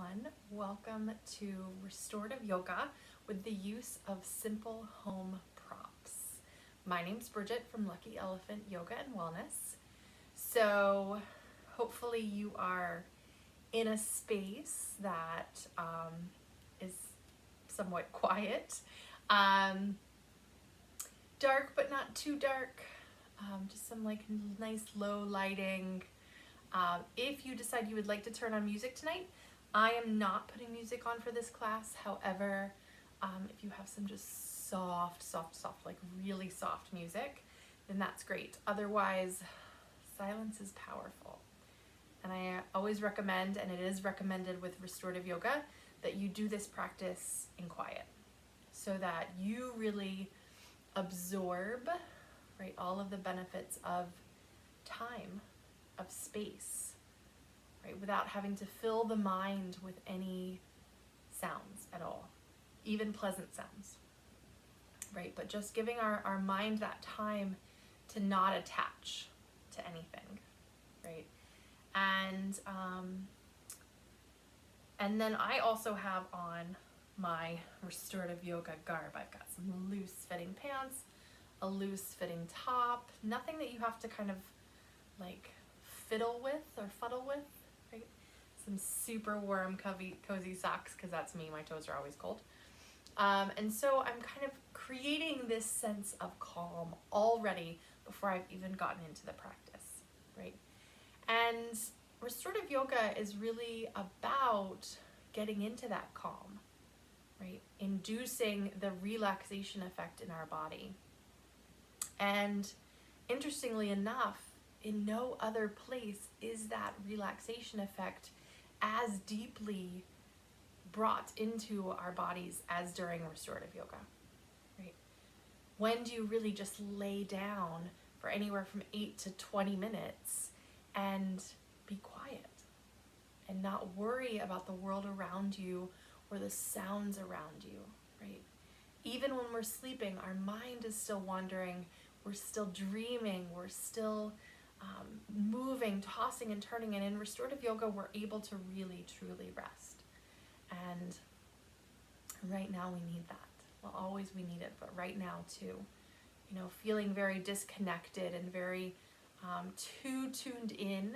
everyone. Welcome to Restorative Yoga with the use of simple home props. My name's Bridget from Lucky Elephant Yoga and Wellness. So hopefully you are in a space that is somewhat quiet, dark but not too dark, just some nice low lighting. If you decide you would like to turn on music tonight, I am not putting music on for this class. However, if you have some just soft, like really soft music, then that's great. Otherwise, silence is powerful. And I always recommend, and it is recommended with restorative yoga, that you do this practice in quiet so that you really absorb, right, all of the benefits of time, of space, right, without having to fill the mind with any sounds at all, even pleasant sounds, right, but just giving our mind that time to not attach to anything, right, and then I also have on my restorative yoga garb. I've got some loose fitting pants, a loose fitting top, nothing that you have to kind of like fiddle with or fuddle with, right? Some super warm, cozy socks, because that's me, my toes are always cold. And so I'm kind of creating this sense of calm already before I've even gotten into the practice, right? And restorative yoga is really about getting into that calm, right? Inducing the relaxation effect in our body. And interestingly enough, in no other place is that relaxation effect as deeply brought into our bodies as during restorative yoga, right? When do you really just lay down for anywhere from 8 to 20 minutes and be quiet and not worry about the world around you or the sounds around you, right? Even when we're sleeping, our mind is still wandering, we're still dreaming, we're still moving, tossing and turning, and in restorative yoga we're able to really truly rest. And right now we need that. Well, always we need it, but right now too, you know, feeling very disconnected and very too tuned in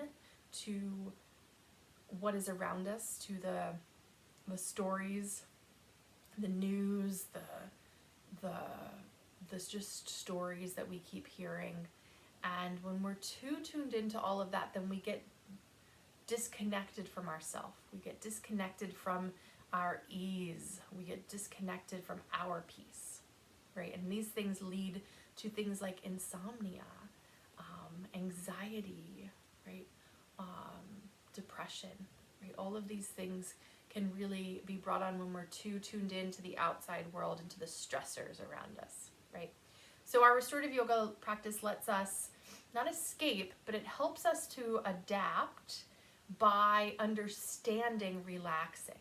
to what is around us, to the stories, the news, the just stories that we keep hearing. And when we're too tuned into all of that, then we get disconnected from ourselves. We get disconnected from our ease. We get disconnected from our peace, right? And these things lead to things like insomnia, anxiety, right? Depression, right? All of these things can really be brought on when we're too tuned into the outside world, into the stressors around us, right? So our restorative yoga practice lets us not escape, but it helps us to adapt by understanding relaxing,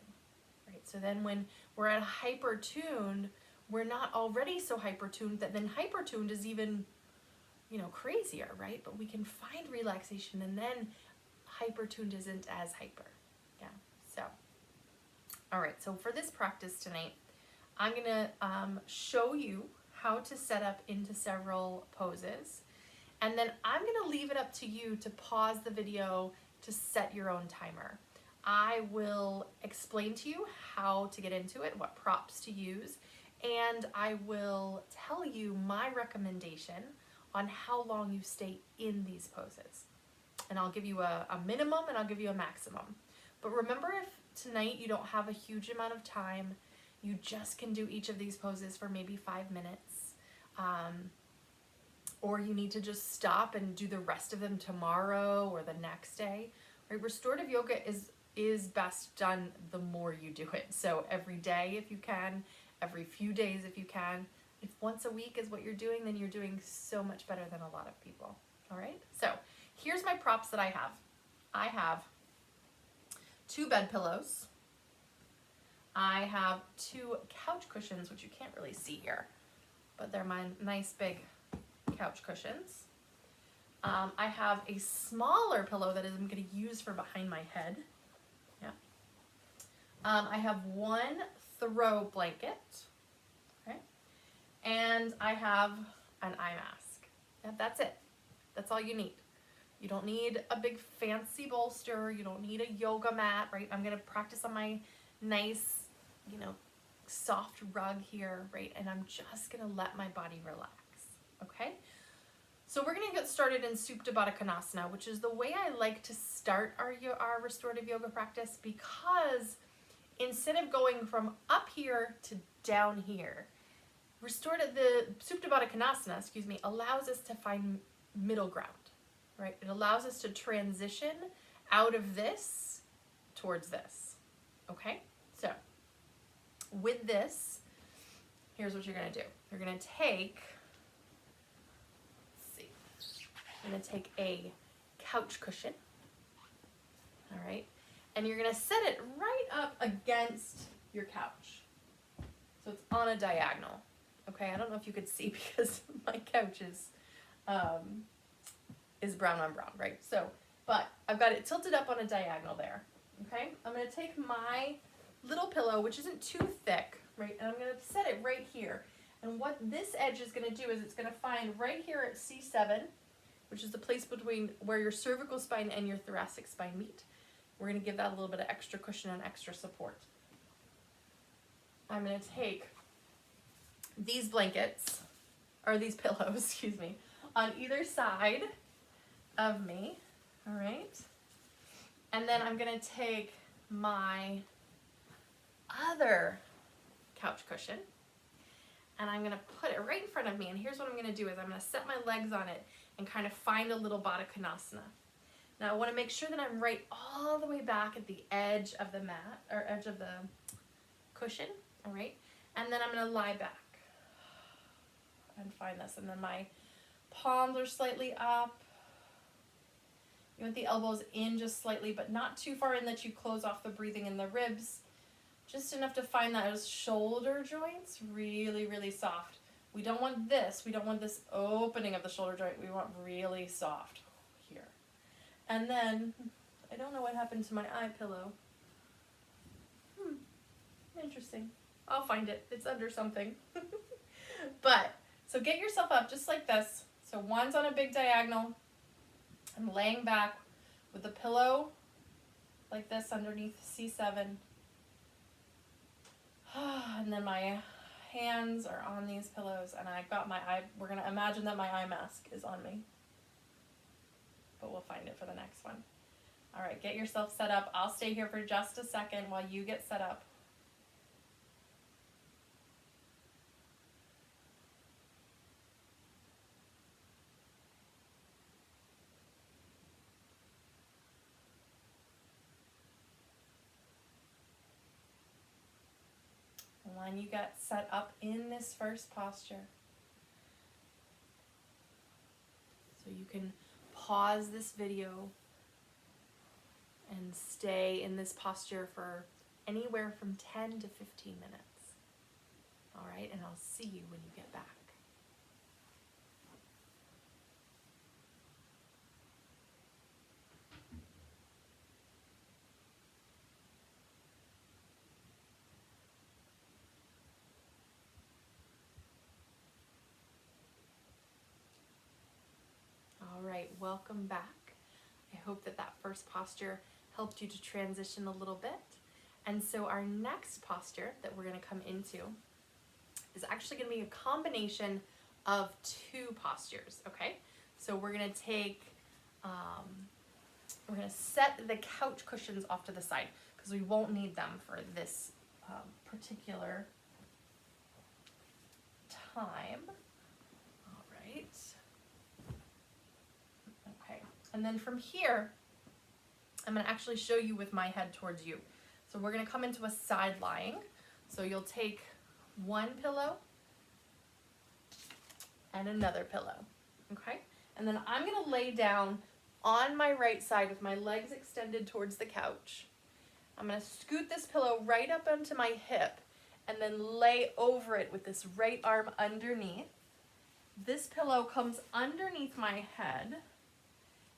right? So then when we're at hyper-tuned, we're not already so hyper-tuned that then hyper-tuned is even, you know, crazier, right? But we can find relaxation, and then hyper-tuned isn't as hyper. Yeah, so. All right, so for this practice tonight, I'm gonna show you how to set up into several poses. And then I'm gonna leave it up to you to pause the video to set your own timer. I will explain to you how to get into it, what props to use, and I will tell you my recommendation on how long you stay in these poses. And I'll give you a minimum and I'll give you a maximum. But remember, if tonight you don't have a huge amount of time, you just can do each of these poses for maybe 5 minutes. Or you need to just stop and do the rest of them tomorrow or the next day. Right? Restorative yoga is best done the more you do it. So every day if you can, every few days if you can. If once a week is what you're doing, then you're doing so much better than a lot of people. All right? So here's my props that I have. I have 2 bed pillows. I have 2 couch cushions, which you can't really see here, but they're my nice big couch cushions. I have a smaller pillow that I'm going to use for behind my head. Yeah. I have one throw blanket, okay? And I have an eye mask. And that's it. That's all you need. You don't need a big fancy bolster. You don't need a yoga mat, right? I'm gonna practice on my nice, you know, soft rug here, right? And I'm just gonna let my body relax, okay? So we're gonna get started in Supta Baddha Konasana, which is the way I like to start our restorative yoga practice, because instead of going from up here to down here, the Supta Baddha Konasana, allows us to find middle ground, right? It allows us to transition out of this towards this, okay? So with this, here's what you're gonna do. You're gonna take, I'm gonna take a couch cushion, all right? And you're gonna set it right up against your couch. So it's on a diagonal, okay? I don't know if you could see because my couch is brown on brown, right? So, but I've got it tilted up on a diagonal there, okay? I'm gonna take my little pillow, which isn't too thick, right? And I'm gonna set it right here. And what this edge is gonna do is it's gonna find right here at C7, which is the place between where your cervical spine and your thoracic spine meet. We're gonna give that a little bit of extra cushion and extra support. I'm gonna take these blankets, or these pillows, excuse me, on either side of me, all right? And then I'm gonna take my other couch cushion and I'm gonna put it right in front of me. And here's what I'm gonna do is I'm gonna set my legs on it and kind of find a little Baddha Konasana. Now I wanna make sure that I'm right all the way back at the edge of the mat, or edge of the cushion, all right? And then I'm gonna lie back and find this. And then my palms are slightly up. You want the elbows in just slightly, but not too far in that you close off the breathing in the ribs. Just enough to find those shoulder joints really, really soft. We don't want this. We don't want this opening of the shoulder joint. We want really soft here. And then, I don't know what happened to my eye pillow. Interesting. I'll find it. It's under something. But, so get yourself up just like this. So one's on a big diagonal. I'm laying back with the pillow like this underneath C7. And then my hands are on these pillows and I've got my eye, we're gonna imagine that my eye mask is on me. But we'll find it for the next one. All right, get yourself set up. I'll stay here for just a second while you get set up. When you get set up in this first posture, so you can pause this video and stay in this posture for anywhere from 10 to 15 minutes. All right, and I'll see you when you get back. All right, welcome back. I hope that that first posture helped you to transition a little bit. And so our next posture that we're gonna come into is actually gonna be a combination of two postures, okay? So we're gonna take, we're gonna set the couch cushions off to the side because we won't need them for this particular time. All right. Okay, and then from here, I'm gonna actually show you with my head towards you. So we're gonna come into a side lying. So you'll take one pillow and another pillow, okay? And then I'm gonna lay down on my right side with my legs extended towards the couch. I'm gonna scoot this pillow right up onto my hip and then lay over it with this right arm underneath. This pillow comes underneath my head,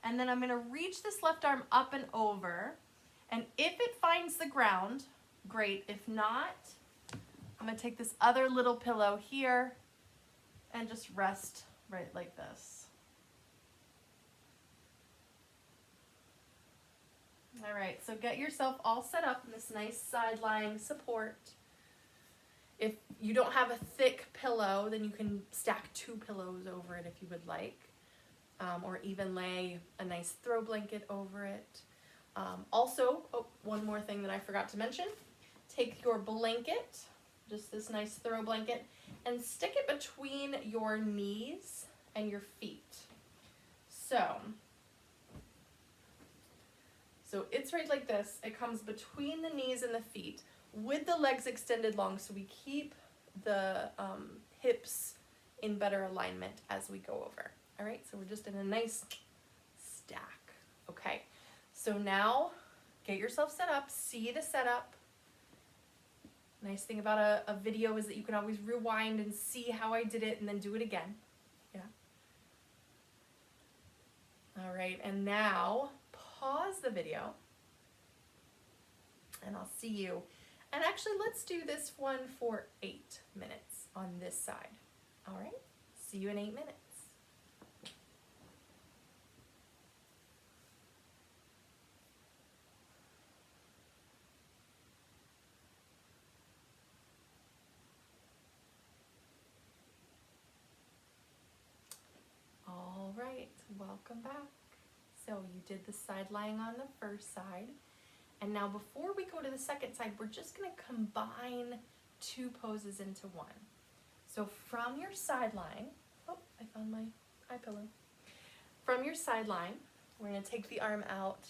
and then I'm gonna reach this left arm up and over, and if it finds the ground, great. If not, I'm gonna take this other little pillow here and just rest right like this. All right, so get yourself all set up in this nice side lying support. If you don't have a thick pillow, then you can stack 2 pillows over it if you would like, or even lay a nice throw blanket over it. Also, one more thing that I forgot to mention, take your blanket, just this nice throw blanket, and stick it between your knees and your feet. So it's right like this. It comes between the knees and the feet with the legs extended long, so we keep the hips in better alignment as we go over. All right, so we're just in a nice stack. Okay, so now get yourself set up, see the setup. Nice thing about a video is that you can always rewind and see how I did it and then do it again. Yeah. All right, and now pause the video and I'll see you. And actually, let's do this one for 8 minutes on this side. All right, see you in 8 minutes. All right, welcome back. So you did the side lying on the first side. And now before we go to the second side, we're just gonna combine 2 poses into one. So from your side lying, oh, I found my eye pillow. From your side lying, we're gonna take the arm out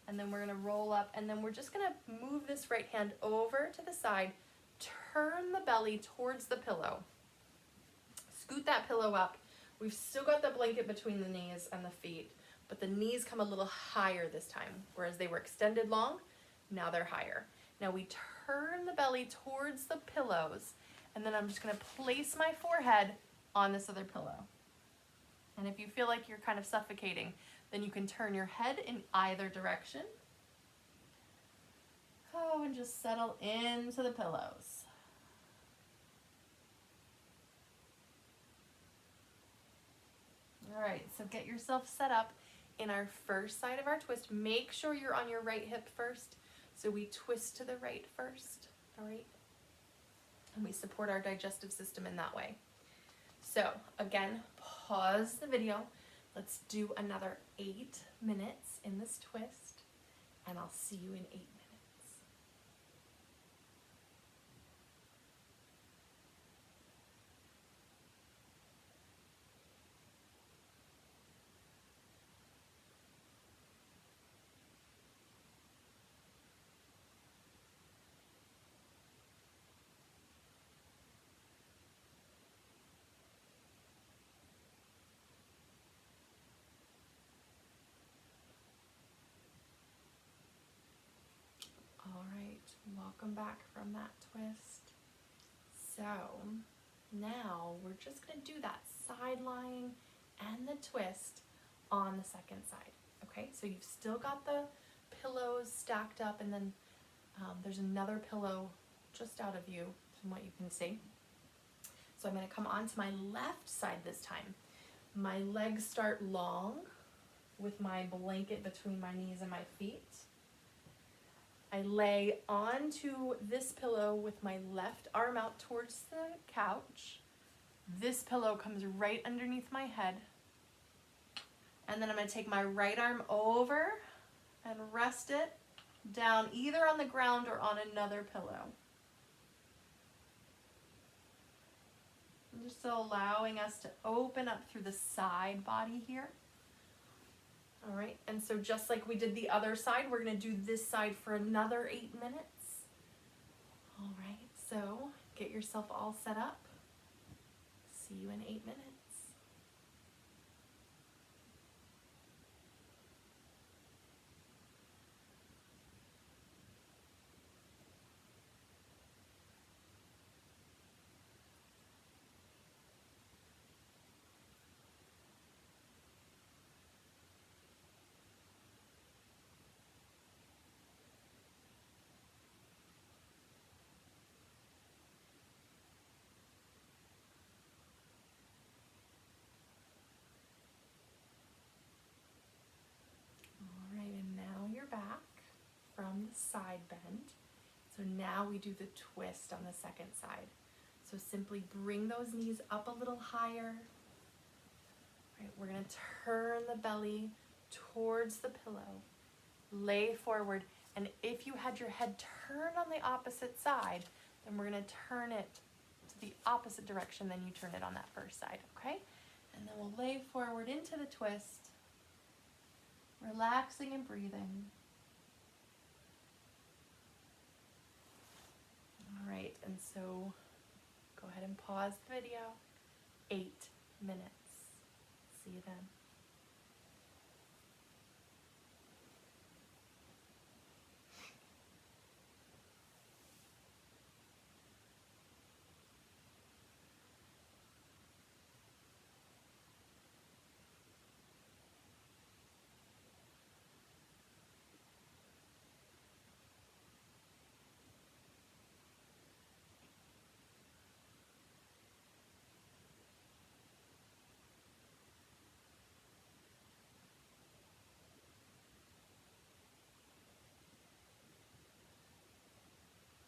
and then we're gonna roll up and then we're just gonna move this right hand over to the side, turn the belly towards the pillow. Scoot that pillow up. We've still got the blanket between the knees and the feet, but the knees come a little higher this time, whereas they were extended long, now they're higher. Now we turn the belly towards the pillows, and then I'm just gonna place my forehead on this other pillow. And if you feel like you're kind of suffocating, then you can turn your head in either direction. Oh, and just settle into the pillows. All right, so get yourself set up in our first side of our twist. Make sure you're on your right hip first. So we twist to the right first, all right? And we support our digestive system in that way. So again, pause the video. Let's do another 8 minutes in this twist, and I'll see you in 8 minutes. All right, welcome back from that twist. So now we're just gonna do that side lying and the twist on the second side. Okay, so you've still got the pillows stacked up, and then there's another pillow just out of view from what you can see. So I'm gonna come onto my left side this time. My legs start long with my blanket between my knees and my feet. I lay onto this pillow with my left arm out towards the couch. This pillow comes right underneath my head. And then I'm gonna take my right arm over and rest it down either on the ground or on another pillow. I'm just allowing us to open up through the side body here. All right, and so just like we did the other side, we're gonna do this side for another 8 minutes. All right, so get yourself all set up. See you in 8 minutes. side bend. So now we do the twist on the second side. So simply bring those knees up a little higher. Right, we're going to turn the belly towards the pillow. Lay forward. And if you had your head turned on the opposite side, then we're going to turn it to the opposite direction than you turn it on that first side, okay? And then we'll lay forward into the twist, relaxing and breathing. All right, and so go ahead and pause the video. 8 minutes. See you then.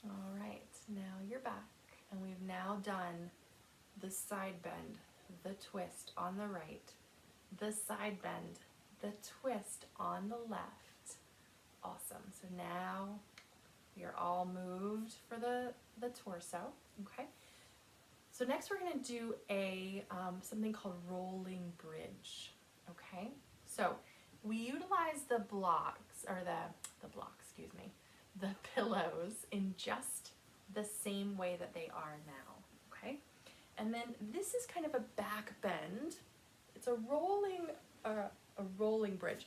All right, now you're back, and we've now done the side bend, the twist on the right, the side bend, the twist on the left. Awesome. So now we are all moved for the torso. Okay. So next we're going to do a something called rolling bridge. Okay. So we utilize the blocks, or the pillows in just the same way that they are now. Okay. And then this is kind of a back bend. It's a rolling bridge.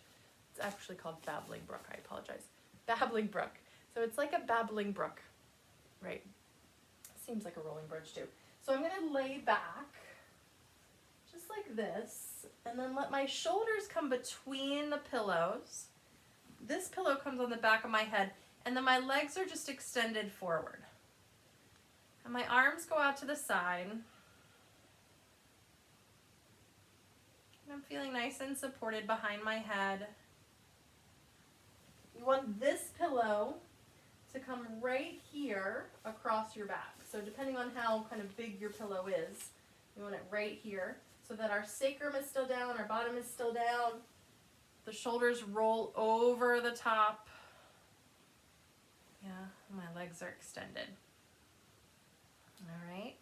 It's actually called Babbling Brook. I apologize. Babbling Brook. So it's like a babbling brook, right? Seems like a rolling bridge too. So I'm going to lay back just like this, and then let my shoulders come between the pillows. This pillow comes on the back of my head, and then my legs are just extended forward. And my arms go out to the side. And I'm feeling nice and supported behind my head. You want this pillow to come right here across your back. So depending on how kind of big your pillow is, you want it right here so that our sacrum is still down, our bottom is still down. The shoulders roll over the top. Yeah, my legs are extended. All right.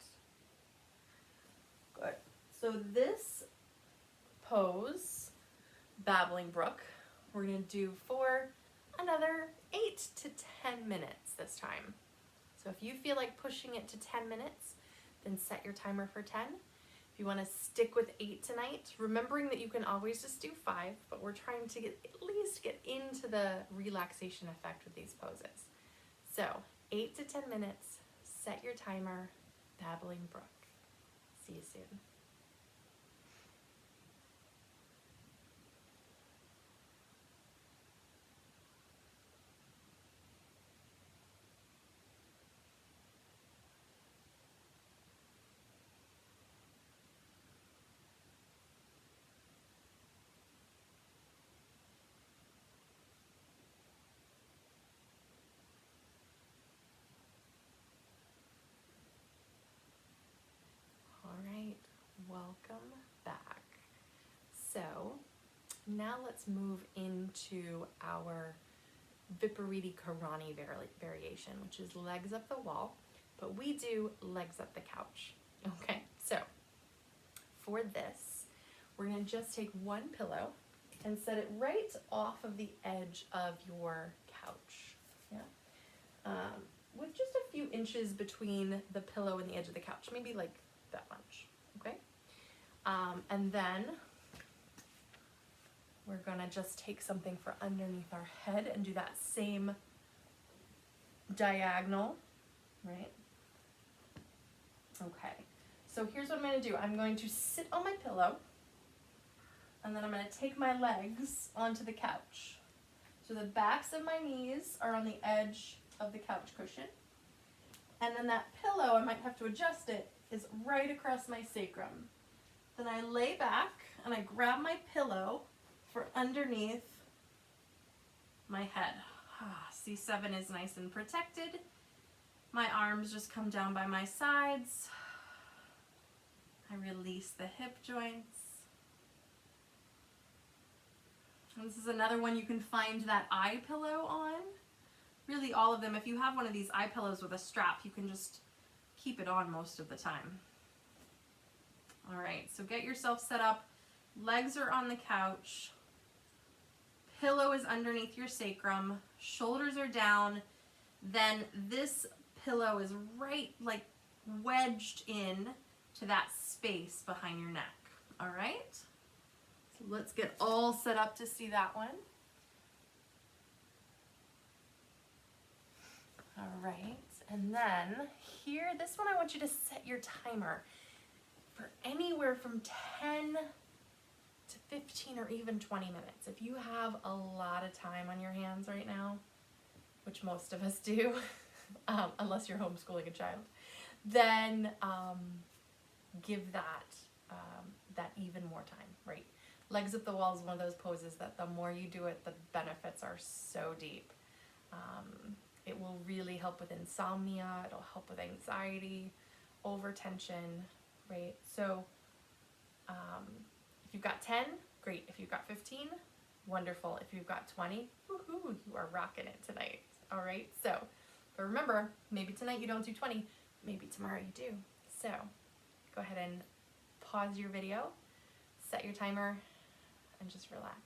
Good. So this pose, Babbling Brook, we're going to do for another 8 to 10 minutes this time. So if you feel like pushing it to 10 minutes, then set your timer for 10. If you want to stick with 8 tonight, remembering that you can always just do 5, but we're trying to at least get into the relaxation effect with these poses. So 8 to 10 minutes, set your timer, Babbling Brook. See you soon. Welcome back. So now let's move into our Viparita Karani variation, which is legs up the wall, but we do legs up the couch. Okay, so for this, we're going to just take one pillow and set it right off of the edge of your couch. Yeah, with just a few inches between the pillow and the edge of the couch, maybe like that much. Okay. And then we're gonna just take something for underneath our head and do that same diagonal, right? Okay, so here's what I'm gonna do. I'm going to sit on my pillow, and then I'm gonna take my legs onto the couch. So the backs of my knees are on the edge of the couch cushion, and then that pillow, I might have to adjust it, is right across my sacrum. Then I lay back and I grab my pillow for underneath my head. C7 is nice and protected. My arms just come down by my sides. I release the hip joints. And this is another one you can find that eye pillow on. Really all of them. If you have one of these eye pillows with a strap, you can just keep it on most of the time. All right, so get yourself set up. Legs are on the couch. Pillow is underneath your sacrum. Shoulders are down. Then this pillow is right like wedged in to that space behind your neck. All right? So let's get all set up to see that one. All right, and then here, this one I want you to set your timer for anywhere from 10 to 15 or even 20 minutes. If you have a lot of time on your hands right now, which most of us do, unless you're homeschooling a child, then give that even more time, right? Legs up the wall is one of those poses that the more you do it, the benefits are so deep. It will really help with insomnia, it'll help with anxiety, overtension, right? So if you've got 10, great. If you've got 15, wonderful. If you've got 20, woohoo, you are rocking it tonight. All right, so, but remember, maybe tonight you don't do 20, maybe tomorrow you do. So go ahead and pause your video, set your timer, and just relax.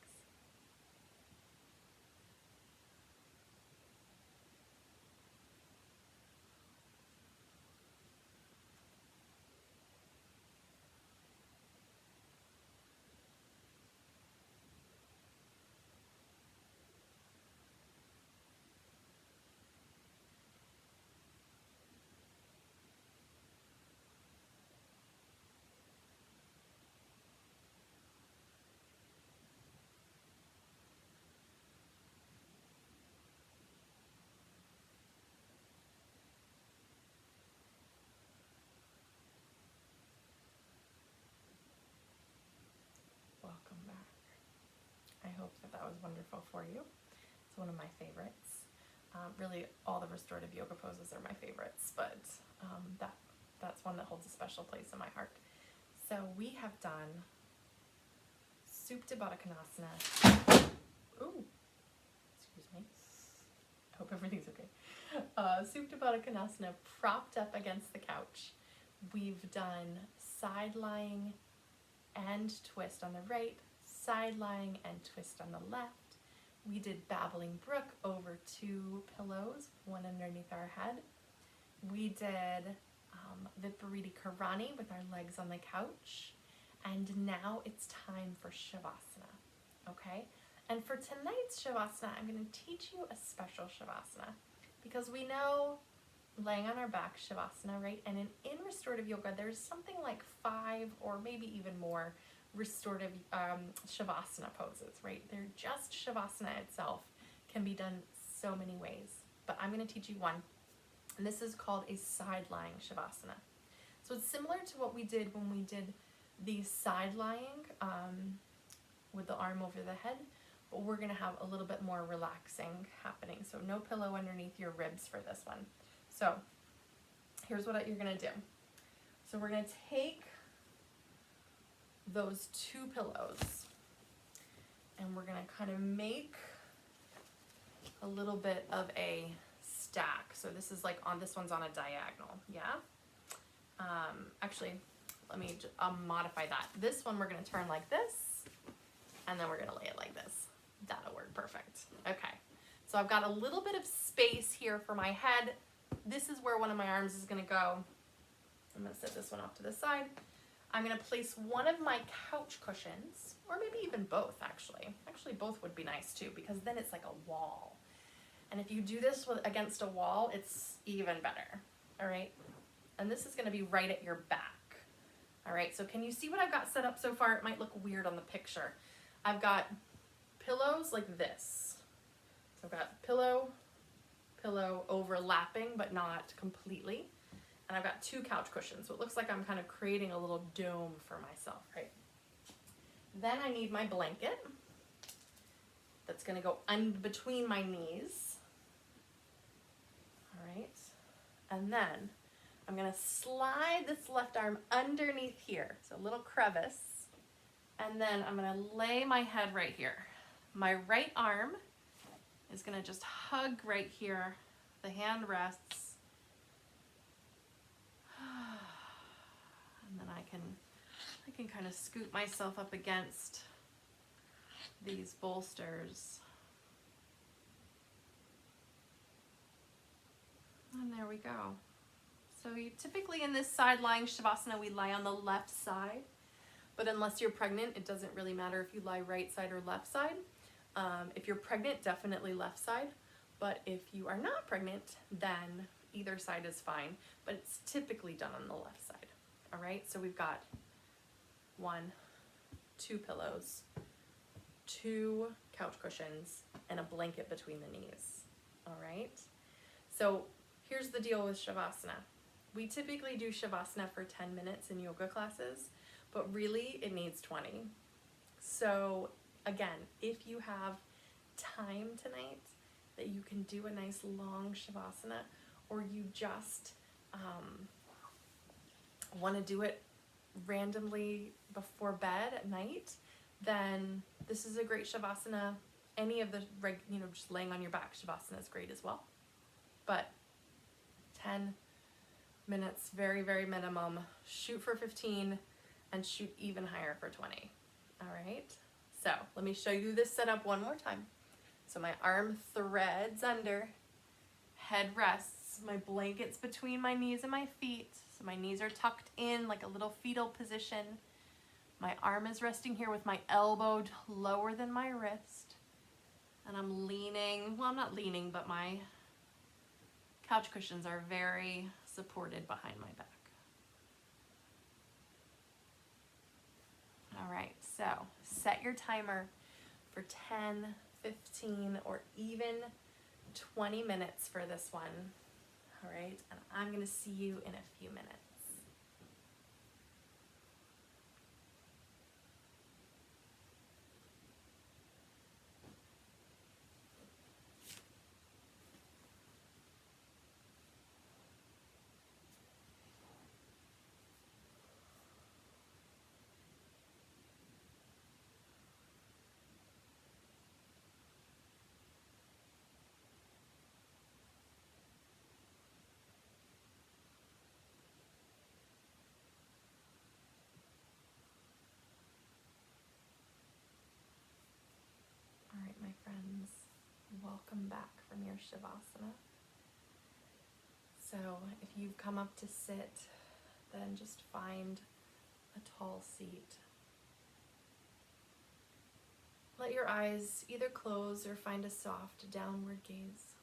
Welcome back. I hope that was wonderful for you. It's one of my favorites. Really, all the restorative yoga poses are my favorites, but that's one that holds a special place in my heart. So we have done Supta Baddha Konasana. Ooh, excuse me. I hope everything's okay. Supta Baddha Konasana, propped up against the couch. We've done side lying and twist on the right, side lying and twist on the left. We did Babbling Brook over 2 pillows, one underneath our head. We did Viparita Karani with our legs on the couch. And now it's time for Shavasana, okay? And for tonight's Shavasana, I'm going to teach you a special Shavasana because we know laying on our back, Shavasana, right? And in restorative yoga, there's something like 5 or maybe even more restorative Shavasana poses, right? They're just Shavasana itself can be done so many ways, but I'm going to teach you one, and this is called a side lying Shavasana. So it's similar to what we did when we did the side lying with the arm over the head, but we're going to have a little bit more relaxing happening. So no pillow underneath your ribs for this one. So here's what you're going to do. So we're going to take those 2 pillows and we're going to kind of make a little bit of a stack. So this is like this one's on a diagonal, yeah? Actually, let me modify that. This one we're going to turn like this, and then we're going to lay it like this. That'll work perfect. Okay, so I've got a little bit of space here for my head. This is where one of my arms is going to go. I'm going to set this one off to the side. I'm going to place one of my couch cushions, or maybe even both, actually. Actually, both would be nice too, because then it's like a wall. And if you do this against a wall, it's even better, all right? And this is going to be right at your back, all right? So can you see what I've got set up so far? It might look weird on the picture. I've got pillows like this. So I've got pillow overlapping, but not completely. And I've got 2 couch cushions, so it looks like I'm kind of creating a little dome for myself, right? Then I need my blanket that's going to go between my knees. All right. And then I'm gonna slide this left arm underneath here, so a little crevice. And then I'm gonna lay my head right here. My right arm is gonna just hug right here. The hand rests. And then I can kind of scoop myself up against these bolsters. And there we go. So you typically in this side lying Shavasana, we lie on the left side, but unless you're pregnant, it doesn't really matter if you lie right side or left side. If you're pregnant, definitely left side, but if you are not pregnant, then either side is fine, but it's typically done on the left side. All right, so we've got 1, 2 pillows, 2 couch cushions, and a blanket between the knees. All right, so here's the deal with Shavasana. We typically do Shavasana for 10 minutes in yoga classes, but really it needs 20. So again, if you have time tonight that you can do a nice long Shavasana, or you just want to do it randomly before bed at night, then this is a great Shavasana. Any of the, just laying on your back Shavasana is great as well. But 10 minutes, very, very minimum. Shoot for 15 and shoot even higher for 20. All right, so let me show you this setup one more time. So my arm threads under, head rests, my blanket's between my knees and my feet. So my knees are tucked in like a little fetal position. My arm is resting here with my elbow lower than my wrist. And I'm leaning, well, I'm not leaning, but my couch cushions are very supported behind my back. All right, so set your timer for 10, 15, or even 20 minutes for this one. All right, and I'm gonna see you in a few minutes. All right, my friends, welcome back from your Shavasana. So if you've come up to sit, then just find a tall seat. Let your eyes either close or find a soft downward gaze.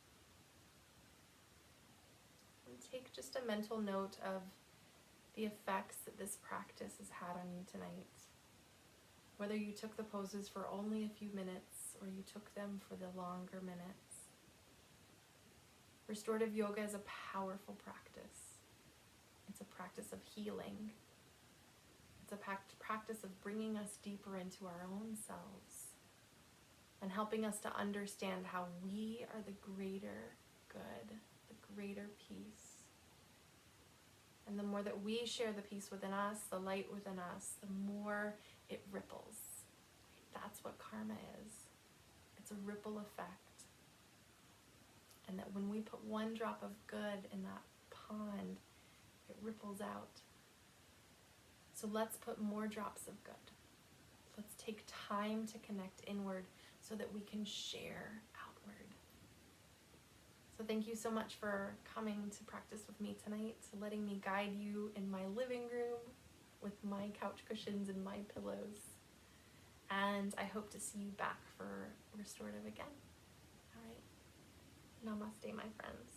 And take just a mental note of the effects that this practice has had on you tonight. Whether you took the poses for only a few minutes or you took them for the longer minutes. Restorative yoga is a powerful practice. It's a practice of healing. It's a practice of bringing us deeper into our own selves and helping us to understand how we are the greater good, the greater peace. And the more that we share the peace within us, the light within us, the more it ripples. That's what karma is. It's a ripple effect. And that when we put one drop of good in that pond, it ripples out. So let's put more drops of good. Let's take time to connect inward so that we can share outward. So thank you so much for coming to practice with me tonight, letting me guide you in my living room with my couch cushions and my pillows. And I hope to see you back for restorative again. All right. Namaste, my friends.